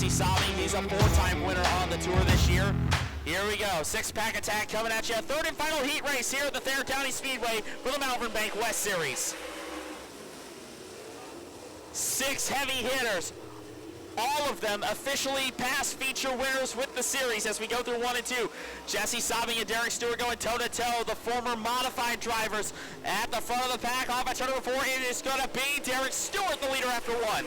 Jesse Sabe. He's a 4-time winner on the tour this year. Here we go, 6-pack attack coming at you. Third and final heat race here at the Thayer County Speedway for the Malvern Bank West Series. 6 heavy hitters, all of them officially past feature winners with the series as we go through 1 and 2. Jesse Sabe and Derek Stewart going toe-to-toe, the former modified drivers at the front of the pack. Off at turn number 4, it is going to be Derek Stewart, the leader after 1.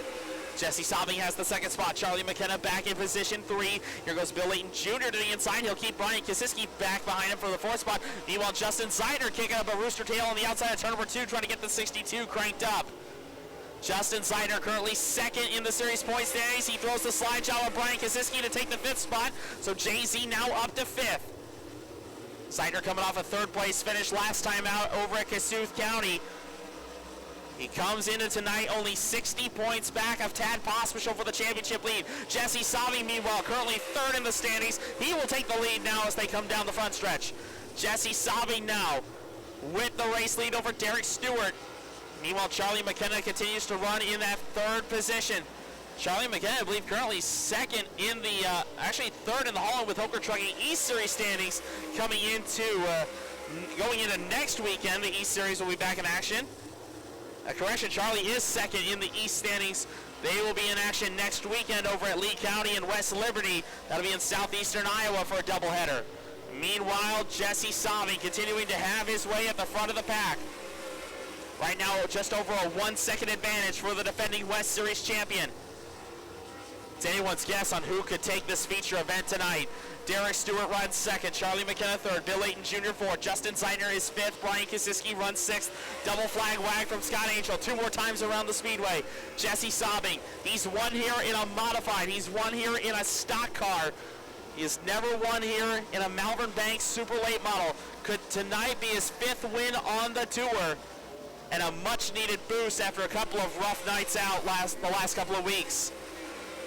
Jesse Sabe has the second spot. Charlie McKenna back in position 3. Here goes Bill Layton Jr. to the inside. He'll keep Brian Kosiski back behind him for the 4th spot. Meanwhile, Justin Zeidner kicking up a rooster tail on the outside of turn number 2, trying to get the 62 cranked up. Justin Zeidner currently 2nd in the series point standings. He throws the slide job on Brian Kosiski to take the 5th spot. So JZ now up to 5th. Zeidner coming off a 3rd place finish last time out over at Kossuth County. He comes into tonight only 60 points back of Tad Pospisil for the championship lead. Jesse Sabe, meanwhile, currently 3rd in the standings. He will take the lead now as they come down the front stretch. Jesse Sabe now with the race lead over Derek Stewart. Meanwhile, Charlie McKenna continues to run in that 3rd position. Charlie McKenna, I believe, currently 2nd in the, actually 3rd in the Holland with Hoker Trucking East Series standings coming into, going into next weekend. The East Series will be back in action. Correction, Charlie is 2nd in the East standings. They will be in action next weekend over at Lee County and West Liberty. That'll be in southeastern Iowa for a doubleheader. Meanwhile, Jesse Sabe continuing to have his way at the front of the pack. Right now, just over a 1-second advantage for the defending West Series champion. It's anyone's guess on who could take this feature event tonight. Derek Stewart runs 2nd, Charlie McKenna 3rd, Bill Layton Jr. 4th, Justin Zeidner is 5th, Brian Kosiski runs 6th, double flag wag from Scott Angel 2 more times around the speedway. Jesse Sabe, he's won here in a modified, he's won here in a stock car. He has never won here in a Malvern Bank super late model. Could tonight be his 5th win on the tour and a much needed boost after a couple of rough nights out the last couple of weeks.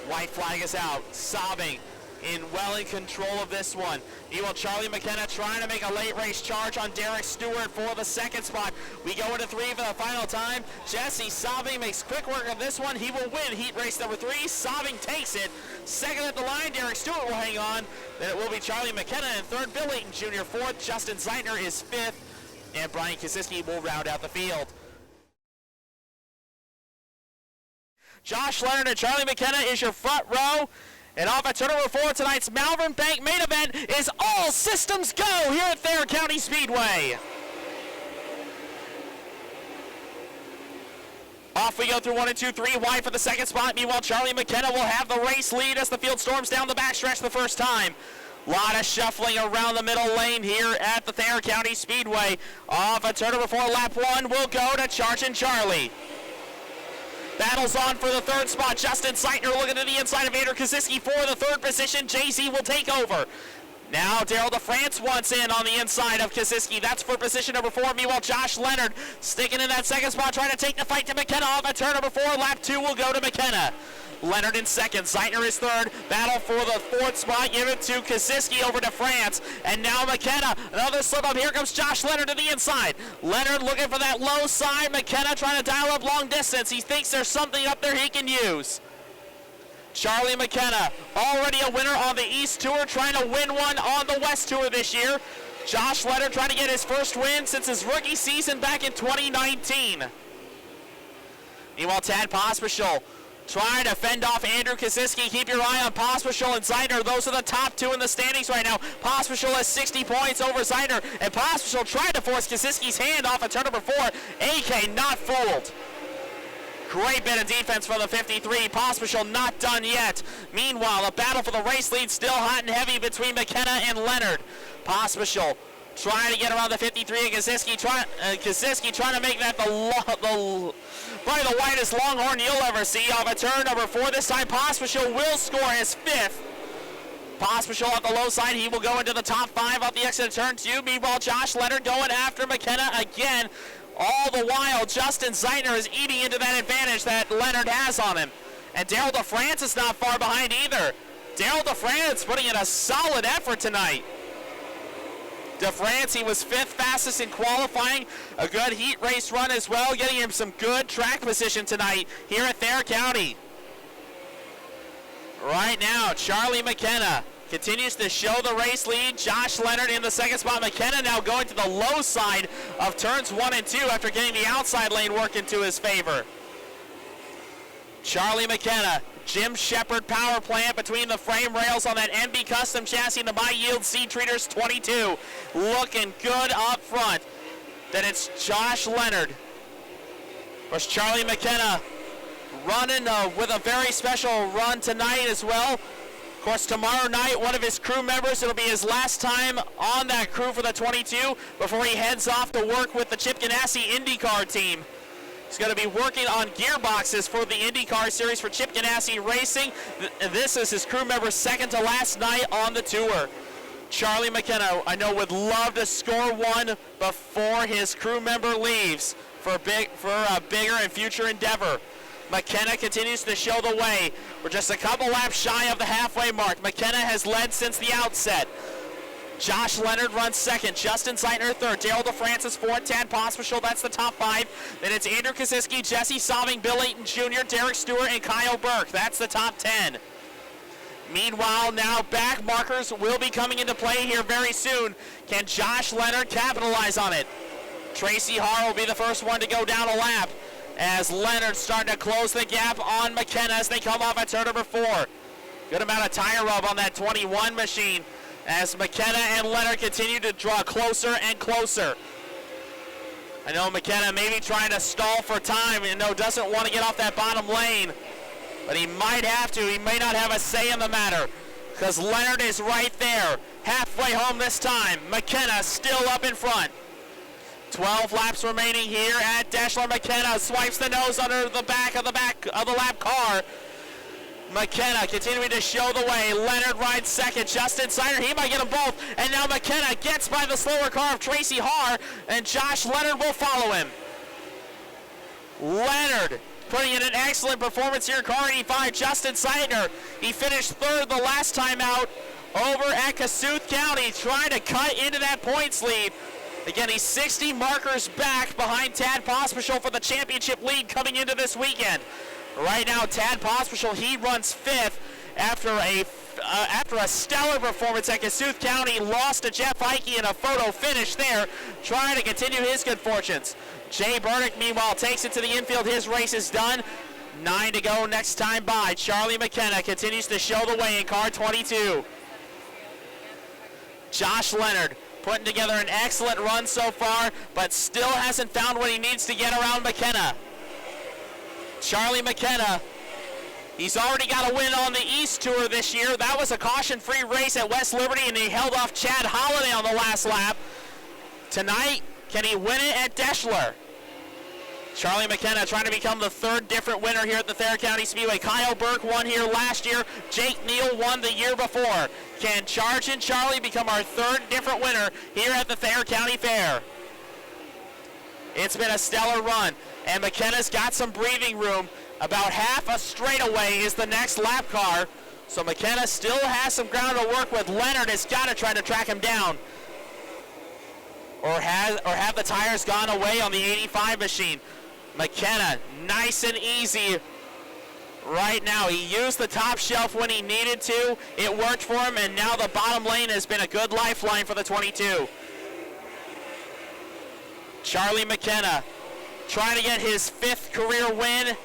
White flag is out. Sabe in control of this one. Meanwhile, Charlie McKenna trying to make a late race charge on Derek Stewart for the 2nd spot. We go into 3 for the final time. Jesse Sabe makes quick work of this one. He will win heat race number 3. Sabe takes it. 2nd at the line, Derek Stewart will hang on. Then it will be Charlie McKenna in 3rd, Bill Layton Jr. 4th, Justin Zeidner is 5th, and Brian Kosiski will round out the field. Josh Leonard and Charlie McKenna is your front row. And off at turn number 4, tonight's Malvern Bank main event is all systems go here at Thayer County Speedway. Off we go through 1 and 2, 3 wide for the 2nd spot. Meanwhile, Charlie McKenna will have the race lead as the field storms down the backstretch the first time. A lot of shuffling around the middle lane here at the Thayer County Speedway. Off at turn number 4, lap 1 will go to Chargin Charlie. Battles on for the 3rd spot. Justin Zeidner looking to the inside of Andrew Kosiski for the 3rd position. JZ will take over. Now Daryl DeFrance wants in on the inside of Kosiski. That's for position number 4. Meanwhile, Josh Leonard sticking in that 2nd spot, trying to take the fight to McKenna off at turn number 4. Lap 2 will go to McKenna. Leonard in 2nd, Zeidner is 3rd. Battle for the 4th spot, give it to Kosiski over to France. And now McKenna, another slip up. Here comes Josh Leonard to the inside. Leonard looking for that low side. McKenna trying to dial up long distance. He thinks there's something up there he can use. Charlie McKenna, already a winner on the East Tour, trying to win one on the West Tour this year. Josh Leonard trying to get his first win since his rookie season back in 2019. Meanwhile, Tad Pospisil trying to fend off Andrew Kosiski. Keep your eye on Pospisil and Zeidner. Those are the top 2 in the standings right now. Pospisil has 60 points over Zeidner, and Pospisil tried to force Kosiski's hand off at turn number 4. AK not fooled. Great bit of defense from the 53. Pospisil not done yet. Meanwhile, a battle for the race lead still hot and heavy between McKenna and Leonard. Pospisil trying to get around the 53, and Kosiski trying to make that probably the widest longhorn you'll ever see. Off a turn number 4 this time, Pospisil will score his 5th. Pospisil at the low side, he will go into the top 5 off the exit of turn 2. Meanwhile, Josh Leonard going after McKenna again. All the while, Justin Zeidner is eating into that advantage that Leonard has on him. And Daryl DeFrance is not far behind either. Daryl DeFrance putting in a solid effort tonight. DeFrance, he was 5th fastest in qualifying. A good heat race run as well, getting him some good track position tonight here at Thayer County. Right now, Charlie McKenna continues to show the race lead. Josh Leonard in the second spot. McKenna now going to the low side of turns 1 and 2 after getting the outside lane working to his favor. Charlie McKenna, Jim Shepard power plant between the frame rails on that MB Custom chassis and the My Yield Seed Treaters 22. Looking good up front. Then it's Josh Leonard. There's Charlie McKenna running with a very special run tonight as well. Of course, tomorrow night, one of his crew members, it'll be his last time on that crew for the 22 before he heads off to work with the Chip Ganassi IndyCar team. He's going to be working on gearboxes for the IndyCar series for Chip Ganassi Racing. This is his crew member's second to last night on the tour. Charlie McKenna, I know, would love to score one before his crew member leaves for a bigger and future endeavor. McKenna continues to show the way. We're just a couple laps shy of the halfway mark. McKenna has led since the outset. Josh Leonard runs second. Justin Zeitner third. Daryl DeFrancis fourth. Tad Pospisil, that's the top 5. Then it's Andrew Kosiski, Jesse Solving, Bill Ayton Jr., Derek Stewart, and Kyle Burke. That's the top 10. Meanwhile, now back markers will be coming into play here very soon. Can Josh Leonard capitalize on it? Tracy Harr will be the first one to go down a lap as Leonard starting to close the gap on McKenna as they come off at turn number 4. Good amount of tire rub on that 21 machine as McKenna and Leonard continue to draw closer and closer. I know McKenna may be trying to stall for time and doesn't want to get off that bottom lane, but he might have to. He may not have a say in the matter because Leonard is right there. Halfway home this time. McKenna still up in front. 12 laps remaining here at Deschler. McKenna swipes the nose under the back of the lap car. McKenna continuing to show the way. Leonard rides second. Justin Zeitner, he might get them both. And now McKenna gets by the slower car of Tracy Harr, and Josh Leonard will follow him. Leonard putting in an excellent performance here in car 85. Justin Zeitner, he finished third the last time out over at Kossuth County, trying to cut into that points lead. Again, he's 60 markers back behind Tad Pospisil for the championship lead coming into this weekend. Right now, Tad Pospisil, he runs 5th after a stellar performance at Kossuth County. Lost to Jeff Heike in a photo finish there, trying to continue his good fortunes. Jay Burdick, meanwhile, takes it to the infield. His race is done. 9 to go next time by. Charlie McKenna continues to show the way in car 22. Josh Leonard putting together an excellent run so far, but still hasn't found what he needs to get around McKenna. Charlie McKenna, he's already got a win on the East Tour this year. That was a caution-free race at West Liberty, and he held off Chad Holliday on the last lap. Tonight, can he win it at Deschler? Charlie McKenna trying to become the third different winner here at the Thayer County Speedway. Kyle Burke won here last year. Jake Neal won the year before. Can Chargin Charlie become our third different winner here at the Thayer County Fair? It's been a stellar run, and McKenna's got some breathing room. About half a straightaway is the next lap car, so McKenna still has some ground to work with. Leonard has got to try to track him down. Or have the tires gone away on the 85 machine. McKenna, nice and easy right now. He used the top shelf when he needed to. It worked for him, and now the bottom lane has been a good lifeline for the 22. Charlie McKenna trying to get his 5th career win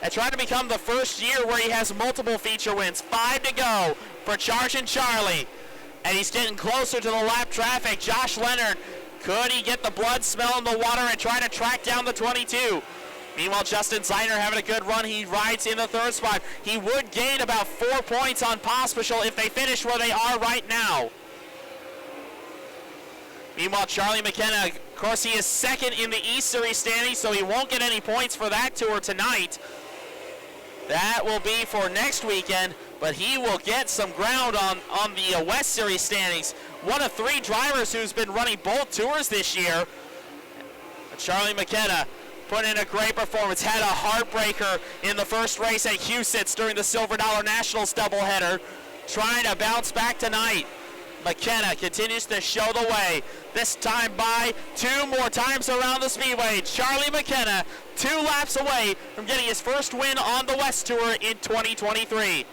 and trying to become the first year where he has multiple feature wins. 5 to go for Chargin Charlie, and he's getting closer to the lap traffic. Josh Leonard, could he get the blood smell in the water and try to track down the 22? Meanwhile, Justin Zeitner having a good run. He rides in the 3rd spot. He would gain about 4 points on Pospisil if they finish where they are right now. Meanwhile, Charlie McKenna, of course, he is 2nd in the East Series standings, so he won't get any points for that tour tonight. That will be for next weekend, but he will get some ground on the West Series standings. One of 3 drivers who's been running both tours this year. Charlie McKenna put in a great performance. Had a heartbreaker in the first race at Huset's during the Silver Dollar Nationals doubleheader. Trying to bounce back tonight. McKenna continues to show the way. This time by 2 more times around the Speedway. Charlie McKenna 2 laps away from getting his first win on the West Tour in 2023.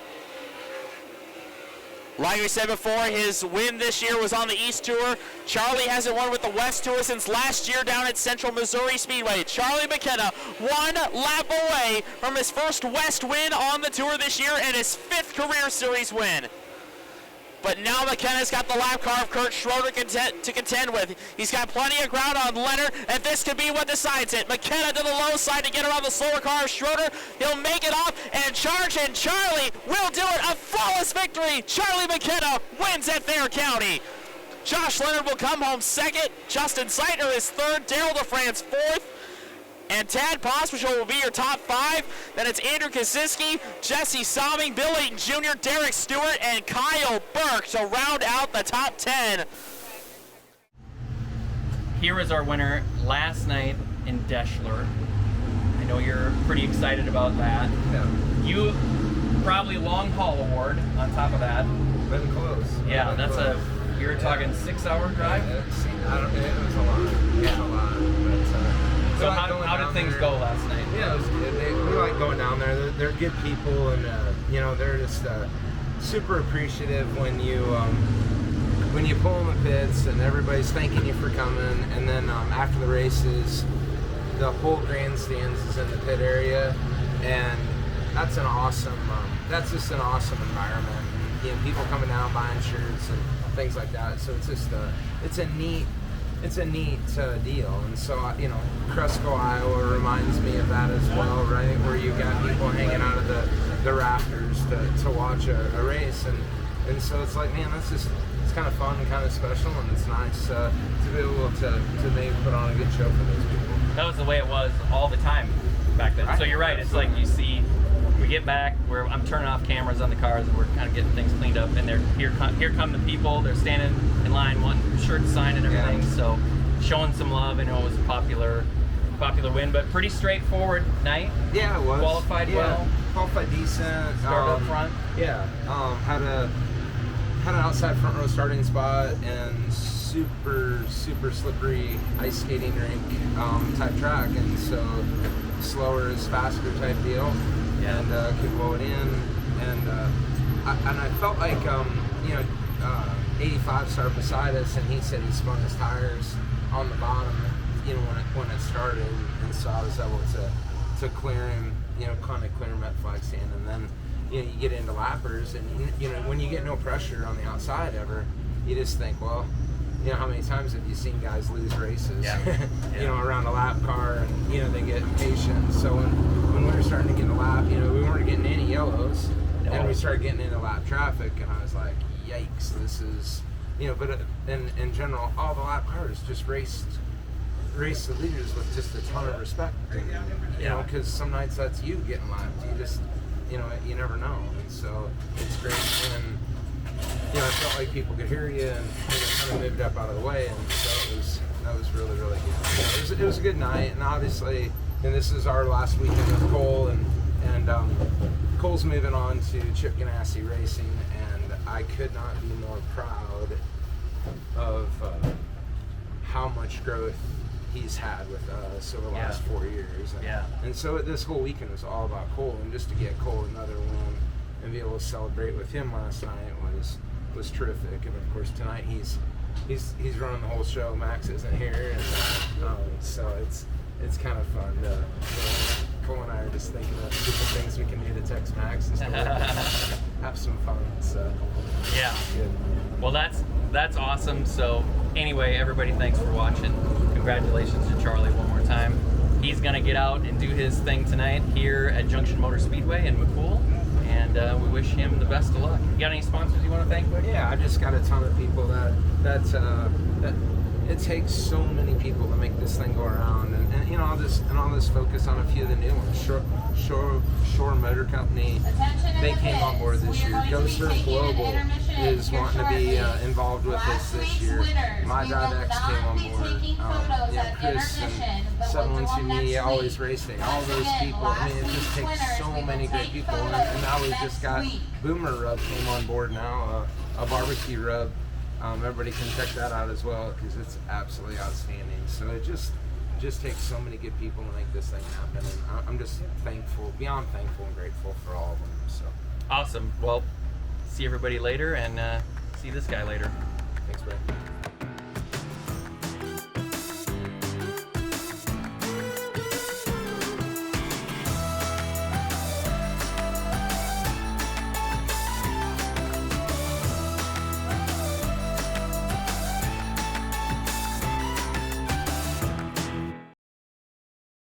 Like we said before, his win this year was on the East Tour. Charlie hasn't won with the West Tour since last year down at Central Missouri Speedway. Charlie McKenna 1 lap away from his first West win on the Tour this year and his 5th career series win. But now McKenna's got the lap car of Kurt Schroeder to contend with. He's got plenty of ground on Leonard, and this could be what decides it. McKenna to the low side to get around the slower car of Schroeder. He'll make it off, and Chargin Charlie will do it. A flawless victory. Charlie McKenna wins at Thayer County. Josh Leonard will come home 2nd. Justin Seitner is 3rd. Daryl DeFrance 4th. And Tad Pospisil will be your top 5. Then it's Andrew Kaczynski, Jesse Somming, Bill Eaton Jr., Derek Stewart, and Kyle Burke to round out the top 10. Here was our winner last night in Deschler. I know you're pretty excited about that. Yeah. You probably long haul award on top of that. Been close. Yeah, that's close. You're talking 6-hour drive? It was a lot. It was a lot. But, so how did things go last night? Yeah, it was good. We like going down there. They're good people, and they're just super appreciative when you pull in the pits and everybody's thanking you for coming. And then after the races, the whole grandstands is in the pit area, and that's an awesome. That's just an awesome environment. And, people coming down buying shirts and things like that. So it's just it's a neat deal. And so Cresco, Iowa reminds me of that as well, right? Where you got people hanging out of the rafters to watch a race, and so it's like, man, it's kind of fun and kind of special, and it's nice to be able to maybe put on a good show for those people. That was the way it was all the time back then. Right. So you're right. It's like you see. We get back where I'm turning off cameras on the cars and we're kind of getting things cleaned up, and here come the people. They're standing in line wanting shirts signed and everything. Yeah. So showing some love. I know it was a popular win, but pretty straightforward night. Yeah, it was. Qualified well. Qualified decent. Started up front. Yeah. Had an outside front row starting spot and super slippery ice skating rink type track, and so slower is faster type deal. Yeah. And could blow it in, and I felt like 85 started beside us, and he said he spun his tires on the bottom, when it started, and so I was able to clear him, kind of clear him at flag stand, and then you get into lappers, and when you get no pressure on the outside ever, you just think, well, how many times have you seen guys lose races, around a lap car, and, they get impatient. So when we were starting to get in a lap, we weren't getting any yellows, and we started getting into lap traffic, and I was like, yikes, this is, but in general, all the lap cars just raced the leaders with just a ton of respect, because some nights that's you getting lapped. You just, you never know, and so it's great. And I felt like people could hear you, and kind of moved up out of the way, and so that was really, really good. It was a good night, and obviously, this is our last weekend with Cole, and Cole's moving on to Chip Ganassi Racing, and I could not be more proud of how much growth he's had with us over the last 4 years. And so this whole weekend was all about Cole, and just to get Cole another win and be able to celebrate with him last night was terrific. And of course tonight he's running the whole show. Max isn't here, and so it's kind of fun. Cole and I are just thinking of different things we can do to text Max and stuff. Have some fun. So yeah, good. Well, that's awesome. So anyway, everybody, thanks for watching. Congratulations to Charlie one more time. He's gonna get out and do his thing tonight here at Junction Motor Speedway in McCool. And we wish him the best of luck. You got any sponsors you want to thank, buddy? Yeah, I just got a ton of people that it takes so many people to make this thing go around, and I'll just focus on a few of the new ones. Shore Motor Company, they came on board this year. Go Surf Global is wanting to be involved with us this year. My Dad X came on board. Chris and 712 Media, Always Racing, all those people. I mean, it just takes so many great people. And now we've just got Boomer Rub came on board now, a barbecue rub. Everybody can check that out as well, because it's absolutely outstanding. So it just takes so many good people to make this thing happen, and I'm just thankful, beyond thankful and grateful for all of them. So awesome. Well, see everybody later and see this guy later. Thanks, Brad.